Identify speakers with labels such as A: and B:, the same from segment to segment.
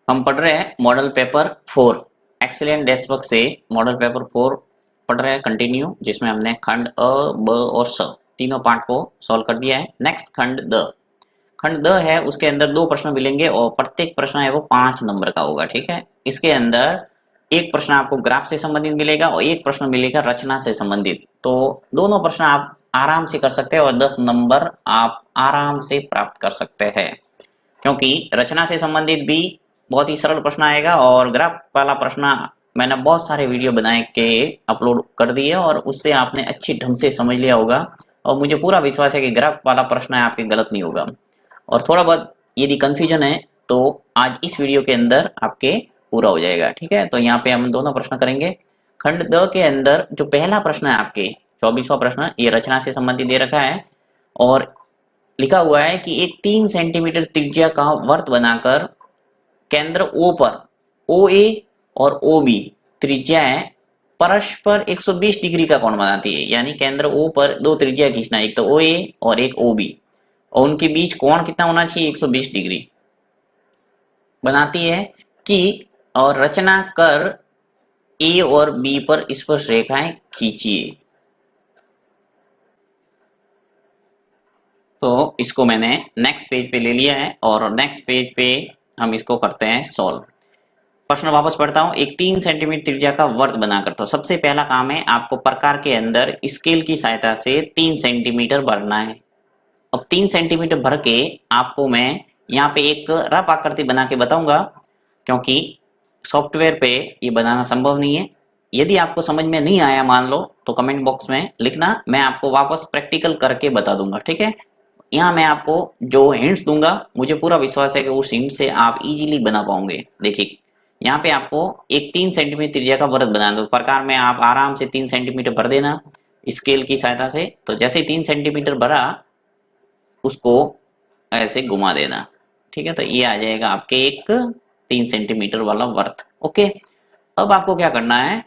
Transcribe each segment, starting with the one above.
A: हम पढ़ रहे हैं मॉडल पेपर 4 एक्सीलेंट डैशवर्क से मॉडल पेपर 4 पढ़ रहे हैं कंटिन्यू, जिसमें हमने खंड अ, ब और स तीनों पार्ट को सॉल्व कर दिया है। नेक्स्ट खंड द है, उसके अंदर दो प्रश्न मिलेंगे और प्रत्येक प्रश्न है वो 5 नंबर का होगा। ठीक है, इसके अंदर एक प्रश्न आपको ग्राफ से संबंधित मिलेगा और एक प्रश्न मिलेगा रचना से संबंधित। तो दोनों प्रश्न आप आराम से कर सकते हैं और 10 नंबर आप आराम से प्राप्त कर सकते हैं, क्योंकि रचना से संबंधित भी बहुत ही सरल प्रश्न आएगा और ग्राफ वाला प्रश्न मैंने बहुत सारे वीडियो बनाए के अपलोड कर दिए और उससे आपने अच्छी ढंग से समझ लिया होगा और मुझे पूरा विश्वास है कि ग्राफ वाला प्रश्न है आपके गलत नहीं होगा। और थोड़ा बहुत यदि कंफ्यूजन है तो आज इस वीडियो के अंदर आपके पूरा हो जाएगा। ठीक है, तो यहाँ पे हम दोनों प्रश्न करेंगे। खंड द के अंदर जो पहला प्रश्न है आपके 24वां प्रश्न, ये रचना से संबंधित दे रखा है और लिखा हुआ है कि एक 3 सेंटीमीटर त्रिज्या का वर्त बनाकर केंद्र O पर OA और OB त्रिज्याएं परस्पर 120 डिग्री का कोण बनाती है। यानी केंद्र O पर दो त्रिज्या खींचना, एक तो OA और एक OB, और उनके बीच कोण कितना होना चाहिए? 120 डिग्री बनाती है कि और रचना कर A और B पर स्पर्श रेखाएं खींचिए। तो इसको मैंने नेक्स्ट पेज पे ले लिया है और नेक्स्ट पेज पे हम इसको करते हैं सॉल्व। प्रश्न वापस पढ़ता हूं। एक 3 सेंटीमीटर त्रिज्या का वर्त बनाकर, तो सबसे पहला काम है आपको प्रकार के अंदर स्केल की सहायता से 3 सेंटीमीटर भरना है। अब 3 सेंटीमीटर भर के आपको मैं यहाँ पे एक रफ आकृति बना के बताऊंगा, क्योंकि सॉफ्टवेयर पे ये बनाना संभव नहीं है। यदि आपको समझ में नहीं आया मान लो तो कमेंट बॉक्स में लिखना, मैं आपको वापस प्रैक्टिकल करके बता दूंगा। ठीक है, यहाँ मैं आपको जो हिंट्स दूंगा मुझे पूरा विश्वास है कि उस हिंट से आप इजीली बना पाओगे। देखिए यहाँ पे आपको एक 3 सेंटीमीटर त्रिज्या का वृत्त बनाना, तो प्रकार में आप आराम से 3 सेंटीमीटर भर देना स्केल की सहायता से। तो जैसे 3 सेंटीमीटर भरा उसको ऐसे घुमा देना। ठीक है, तो ये आ जाएगा आपके एक 3 सेंटीमीटर वाला वर्त। ओके, अब आपको क्या करना है,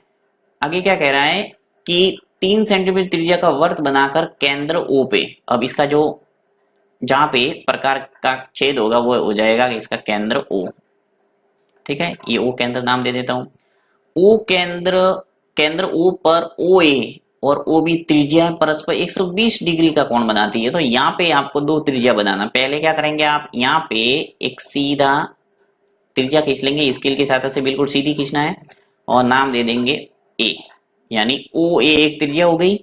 A: आगे क्या कह रहा है कि 3 सेंटीमीटर त्रिज्या का वर्त बनाकर केंद्र O पे, अब इसका जो जहां पे प्रकार का छेद होगा वो हो जाएगा इसका केंद्र O। ठीक है, ये O केंद्र नाम दे देता हूं। O केंद्र O पर OA और OB त्रिज्या परस्पर 120 डिग्री का कोण बनाती है। तो यहाँ पे आपको दो त्रिज्या बनाना। पहले क्या करेंगे आप, यहाँ पे एक सीधा त्रिज्या खींच लेंगे, स्केल की सहायता से बिल्कुल सीधी खींचना है और नाम दे देंगे A, यानी OA एक त्रिज्या हो गई।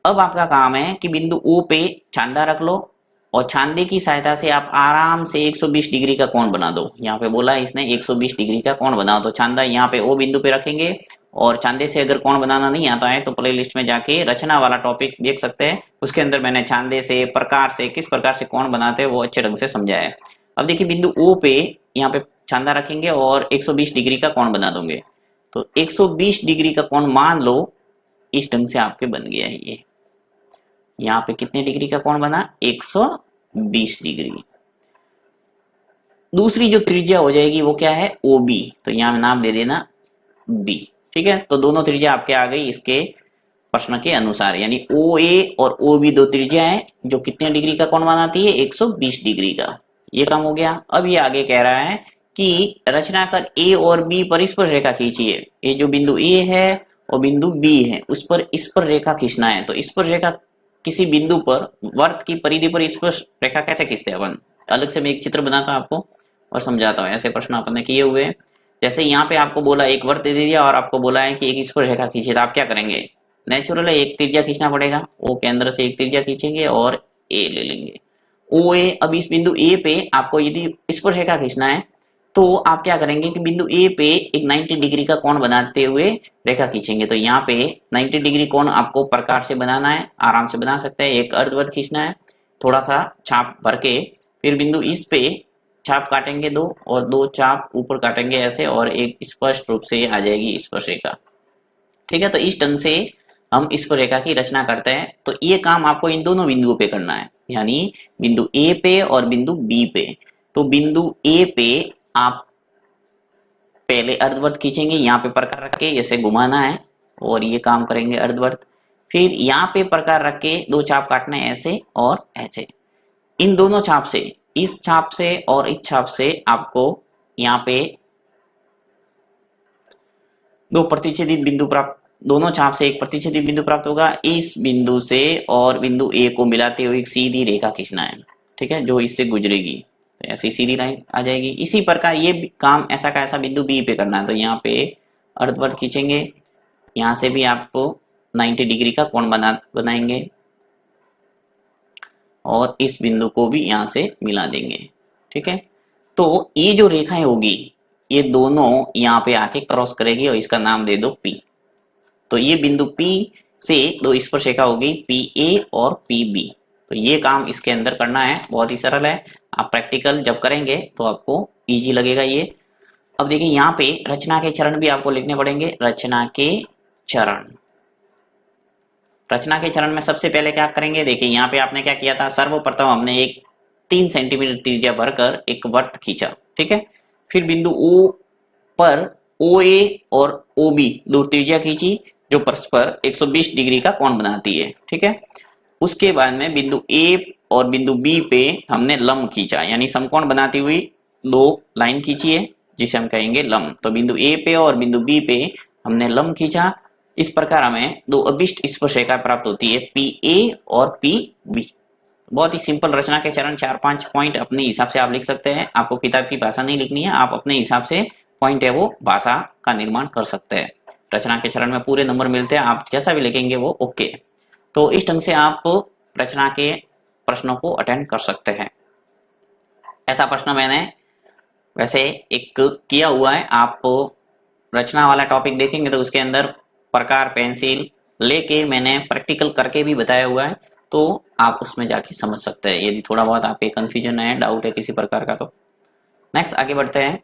A: अब आपका काम है कि बिंदु O पे छांदा रख लो और छांदे की सहायता से आप आराम से 120 डिग्री का कोण बना दो। यहाँ पे बोला है इसने 120 डिग्री का कोण बनाओ, तो छांदा यहाँ पे O बिंदु पे रखेंगे। और छांदे से अगर कोण बनाना नहीं आता है तो प्ले लिस्ट में जाके रचना वाला टॉपिक देख सकते हैं, उसके अंदर मैंने छांदे से प्रकार से किस प्रकार से कोण बनाते हैं वो अच्छे ढंग से समझाया है। अब देखिए बिंदु O पे यहाँ पे छांदा रखेंगे और 120 डिग्री का कोण बना दोगे। तो 120 डिग्री का कोण मान लो इस ढंग से आपके बन गया है। ये यहाँ पे कितने डिग्री का कोण बना? 120 डिग्री। दूसरी जो त्रिज्या हो जाएगी वो क्या है? OB, तो यहाँ नाम दे देना B। ठीक है, तो दोनों त्रिज्या आपके आ गई इसके प्रश्न के अनुसार, यानी OA और OB दो त्रिज्या है जो कितने डिग्री का कोण बनाती है? 120 डिग्री का। ये काम हो गया। अब ये आगे कह रहा है कि रचना कर A और B पर स्पर्श रेखा खींचिए। ये जो बिंदु A है और बिंदु B है उस पर स्पर्श रेखा खींचना है। तो स्पर्श रेखा किसी बिंदु पर वर्त की परिधि पर स्पर्श रेखा कैसे खींचते हैं अपन, अलग से मैं एक चित्र बनाता हूं आपको और समझाता हूँ। ऐसे प्रश्न अपन ने किए हुए हैं। जैसे यहाँ पे आपको बोला एक वर्त दे दिया और आपको बोला है कि एक स्पर्श रेखा खींचे, तो आप क्या करेंगे? नेचुरल है, एक त्रिज्या खींचना पड़ेगा। O केंद्र से एक त्रिज्या खींचेंगे और A ले लेंगे। OA, अब इस बिंदु A पे आपको यदि स्पर्श रेखा खींचना है तो आप क्या करेंगे कि बिंदु A पे एक 90 डिग्री का कोण बनाते हुए रेखा खींचेंगे। तो यहाँ पे 90 डिग्री कोण आपको प्रकार से बनाना है, आराम से बना सकते हैं। एक अर्धवृत्त खींचना है, थोड़ा सा छाप भर के, फिर बिंदु इस पे छाप काटेंगे दो और दो छाप ऊपर काटेंगे ऐसे, और एक स्पष्ट रूप से आ जाएगी स्पर्श रेखा। ठीक है, तो इस ढंग से हम स्पर्श रेखा की रचना करते हैं। तो ये काम आपको इन दोनों बिंदुओं पे करना है, यानी बिंदु A पे और बिंदु B पे। तो बिंदु A पे आप पहले अर्धवृत्त खींचेंगे, यहाँ पे प्रकार रख के जैसे घुमाना है और ये काम करेंगे अर्धवृत्त। फिर यहाँ पे प्रकार रख के दो चाप काटना है ऐसे और ऐसे। इन दोनों चाप से, इस चाप से और इस चाप से आपको यहाँ पे दो प्रतिच्छेदित बिंदु प्राप्त, दोनों चाप से एक प्रतिच्छेदित बिंदु प्राप्त होगा। इस बिंदु से और बिंदु ए को मिलाते हुए एक सीधी रेखा खींचना है, ठीक है, जो इससे गुजरेगी, तो ऐसी सीधी लाइन आ जाएगी। इसी प्रकार ये काम ऐसा का ऐसा बिंदु बी पे करना है, तो यहाँ पे अर्धवृत्त खींचेंगे, यहाँ से भी आपको 90 डिग्री का कोण बनाएंगे और इस बिंदु को भी यहाँ से मिला देंगे, ठीक है। तो ये जो रेखाएं होगी ये दोनों यहाँ पे आके क्रॉस करेगी और इसका नाम दे दो P। तो ये बिंदु P से दो स्पर्शरेखा होगी PA और PB। तो ये काम इसके अंदर करना है, बहुत ही सरल है। आप प्रैक्टिकल जब करेंगे तो आपको इजी लगेगा ये। अब देखिए यहाँ पे रचना के चरण भी आपको लिखने पड़ेंगे। रचना के चरण, रचना के चरण में सबसे पहले क्या करेंगे, देखिए यहाँ पे आपने क्या किया था, सर्वप्रथम हमने एक 3 सेंटीमीटर त्रिज्या भरकर एक वृत्त खींचा, ठीक है। फिर बिंदु O पर OA और OB दो त्रिज्या खींची जो परस्पर 120 डिग्री का कोण बनाती है, ठीक है। उसके बाद में बिंदु A और बिंदु B पे हमने लंब खींचा, यानी समकोण बनाती हुई दो लाइन खींची है जिसे हम कहेंगे लंब। तो बिंदु A पे और बिंदु B पे हमने लंब खींचा। इस प्रकार हमें दो अभिष्ट स्पर्शरेखा प्राप्त होती है PA और PB। बहुत ही सिंपल रचना के चरण, 4-5 पॉइंट अपने हिसाब से आप लिख सकते हैं। आपको किताब की भाषा नहीं लिखनी है, आप अपने हिसाब से पॉइंट है वो भाषा का निर्माण कर सकते हैं। रचना के चरण में पूरे नंबर मिलते हैं, आप जैसा भी लिखेंगे वो ओके। तो इस ढंग से आप रचना के प्रश्नों को अटेंड कर सकते हैं। ऐसा प्रश्न मैंने वैसे एक किया हुआ है, आप रचना वाला टॉपिक देखेंगे तो उसके अंदर प्रकार पेंसिल लेके मैंने प्रैक्टिकल करके भी बताया हुआ है, तो आप उसमें जाके समझ सकते हैं। यदि थोड़ा बहुत आपके कंफ्यूजन है, डाउट है किसी प्रकार का, तो नेक्स्ट आगे बढ़ते हैं।